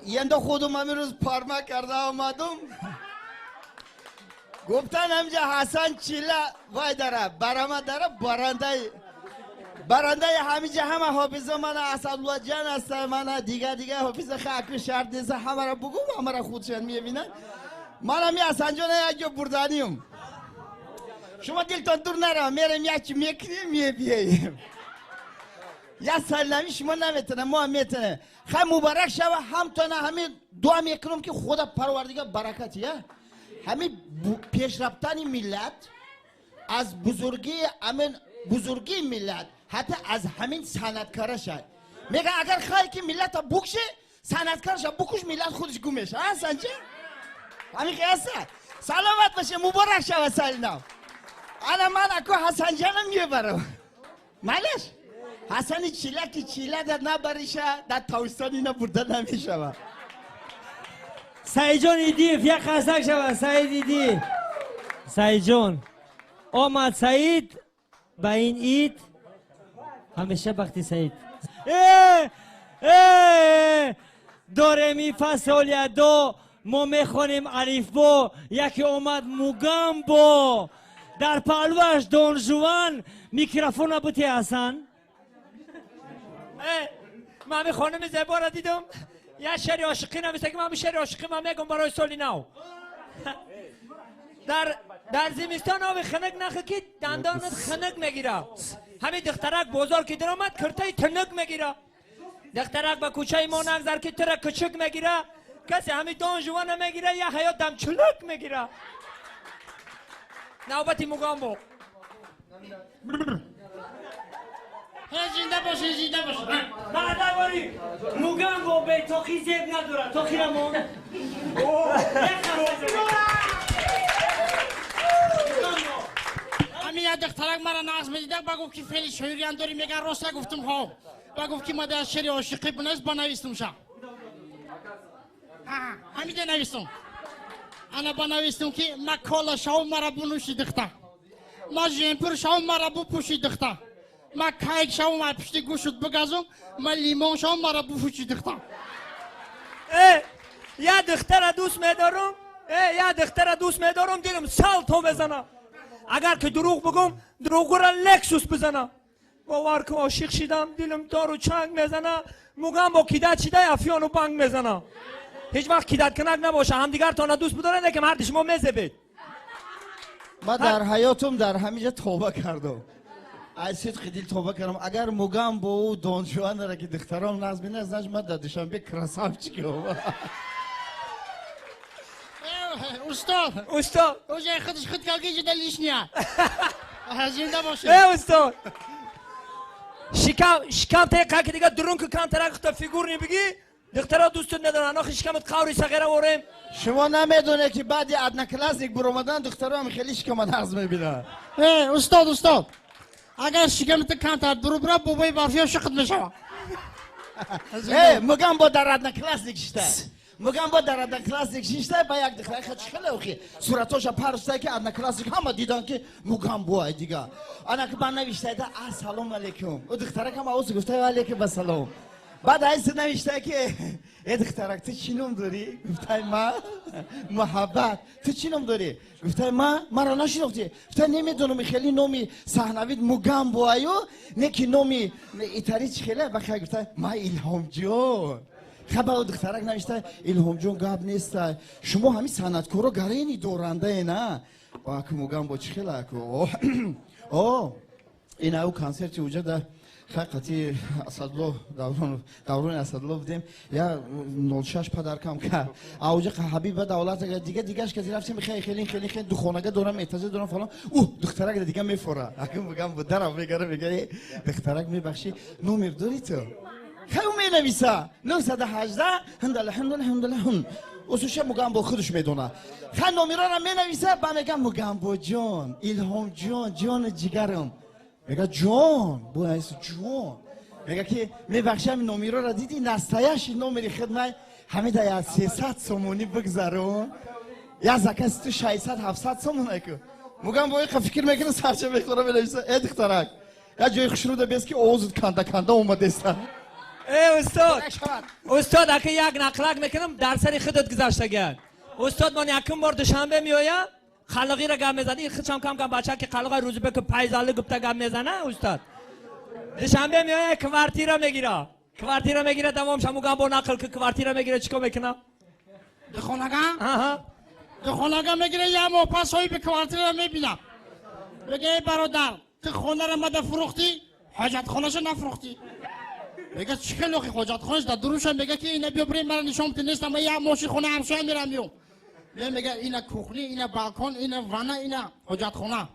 ینده خودم امروز پارما کرده آمدم گفتن همجا حسن چیله وای داره برامه داره برنده همینجا همه حافظه من اسدالله جان است من دیگه حافظه خاک شهر دیزه همه را بگو همه را خودشان میبینن من هم حسن جان یک بردانیم شما دلتان دور نره میرم یکی میکنیم میبیاییم یا سلمی شما نمیتونه ما میتونه خیلی مبارک شوه همتونه همین دعا میکنم که خدا پروردگار برکتیه همین پیش رفتن ملت از بزرگی ملت حتی از همین صنعتکارا شد میگه اگر خواهی که ملت بکشه صنعتکارش بکش ملت خودش گمشه ها سنجه همین که هست سلامت باشه مبارک شوه سلام انا من اکو حسن جانم میبرم مالش حسن چیله در نبریشه در تاوستان اینا برده نمیشه سعید جان ایدی یک خستک شود سعید ایدی سعید جان آمد سعید با این اید همیشه وقتی سعید داره می فصل دو ما میخونیم عریف با یکی اومد موگم با در پلوش دون جوان میکروفون بوتی حسن من می خانم زیبا را دیدم یه شعر عاشقی نمیسته که من شعر عاشقی من میگم برای سالی نو در زمستان آب خنک نخه که دندانت خنک میگیره همین دخترک بازار که در آمد کرته تنک میگیره دخترک با کوچه ما نگذر که تره کچک میگیره کسی همین دان جوان میگیره یا حیات دم چلک میگیره نوبتی مگام با زنده باشه بعد باری مگام با به توخی زیب نداره توخی رمون همین یه دخترک مرا ناز میدیده بگو که فعلی شعریان داری میگن راست گفتم ها بگو که ما در شعر عاشقی بنویس بنویستم شا همین ده نویستم انا بنویستم که ما کالا شاو مرا بنوشی دختر ما جمپر شاو مرا بپوشی دختر ما کایک شاو مرا پشتی گوشت بگازم ما لیمون شاو مرا بپوشی دختر یا دختر دوست میدارم دیدم سال تو بزنم اگر که دروغ بگم دروغ را لکسوس بزنم باور که عاشق شدم دیلم دارو چنگ میزنه مگم با کیدت شده افیانو بنگ میزنه هیچ وقت کیدت کنک نباشه هم دیگر تا دوست بداره نه که مرد شما میزبید من در حیاتم در همینجا توبه کردم از صدق دل توبه کردم اگر مگم با او دانشوان را که دخترام ناز بینه از نجمت دادشم به کرسام چیکو استاد اوجای خودش خود کلگی جدا لیش نیا زنده باشه استاد شکم تیقه که دیگه درون که کم ترک تا فیگور نبگی دخترها دوستت ندارن آخه شکمت قوری صغیره ورم شما نمیدونه که بعد ادنا کلاسیک برآمدن دخترها هم خیلی شکم ناز میبینن استاد اگر شکمت کم تر برو برا بابای برفیا شقت میشوه مگم با در ادنا کلاسیک شده مگم با در ادنا کلاسیک شیشته با یک دختر خیلی اوخی صورتاش پرسته که ادنا کلاسیک همه دیدن که مگم با دیگه انا که من نوشته ده السلام علیکم او دخترک هم اوز گفته علیکم السلام بعد ایست نوشته که ای دخترک تو چی نام داری گفته ما محبت تو چی نام داری گفته ما مرا نشناختی گفته نمیدونم خیلی نامی صحنوی مگم با ایو نه که نامی ایتاری چی خیلی بخیر گفته ما الهام جان خبر او دخترک نوشته الهام جون گاب نیست شما همین صنعتکارا گرینی دورنده نه با که مگم با چی خیلی اکو این او کنسرت وجود حقیقتی اسدالله دوران اسدالله بودیم یا 06 پدرکم که اوج حبیب دولت دیگهش که رفتیم خیلی دو خانگه دارم اعتراض دارم فلان دخترک دیگه میفوره اگه میگم درم میگه دخترک میبخشی نمر داری تو خیلی مینویسه 918 الحمدلله اوسوش مگم با خودش میدونه خیلی نمره را مینویسه با میگم مگم با جان الهام جان جگرم میگه جان بو ایس جان میگه که میبخشم نمره را دیدی نستایش نمره خدمت همه در 300 سومونی بگذارون یا زکس تو 600 700 سومون اکو مگم با فکر میکنه سرچه بخوره بنویسه ای دخترک یا جای خوشنوده بیست که اوزد کنده اومده است ای استاد مبارک شود. استاد اگه یک نقلک میکنم در سری خودت گذاشته گرد استاد من یکم بار دوشنبه میایم خلقی را گم میزنی خودم کم کم بچه که خلقه روز به که پیزاله گفته گم میزنه استاد دوشنبه میایم کوارتیرا میگیره تمام شما گم با نقل که کوارتیرا میگیره چیکار میکنه دخونگا آها دخونگا میگیره یا موپاس هایی به کوارتر میبینم بگه ای برادر تو خونه رو مده فروختی حاجت خونهشو نفروختی بگه چه لوخی حاجت خونش در دروشم بگه که اینه بیا بریم من نشون نیستم من یه موشی خونه همسایه میرم میگه اینه کوخنی اینه بالکن اینه وانه اینه حاجت خونه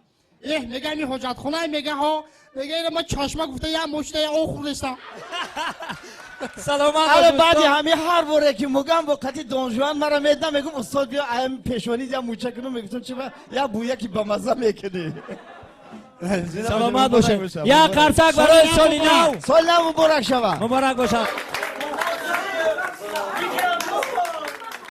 میگه این حاجت خونه میگه ها میگه اینه ما چشمه گفته یه مشته او خوردستم سلامت حالا باش بعدی استاد. همه هر باره که مگم وقتی دانجوان مرا میدم میگم استاد بیا ایم پیشونی یا موچه کنم میگم چه یا بویا که با مزه میکنی سلامت باشه یا قرصک برای سال نو سال نو مبارک شود مبارک باشه